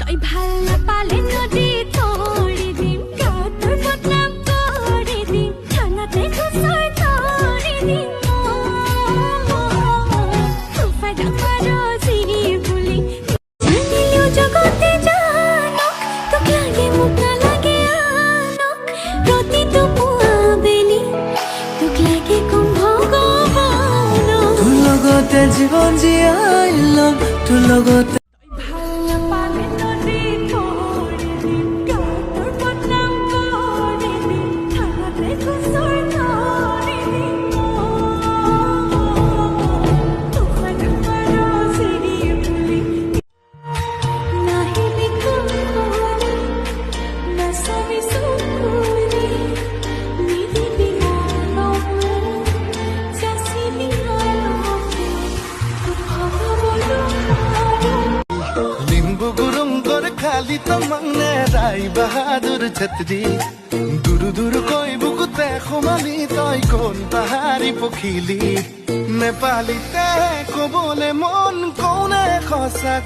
তই ভাল নাপালে নদী তৰি দিম তোৰ বদনাম কৰি দিম থানাতে গোচৰ তৰি দিম ফাইদা মাৰো যি বুলি জানিলেও জগতে জানক তোক লাগে মোক নালাগে আনক প্ৰতিটো পুৱা বেলি তোক লাগে কম ভগৱানক তোৰ লগতে জীৱন জীয়াই ল'ম তোৰ লগতে खाली तो मंगने राई बहादुर छतरी दूर दूर कोई बुकुते खुमाली तोय कोन पहाड़ी पखिली नेपाली ते को बोले मन कोने खसा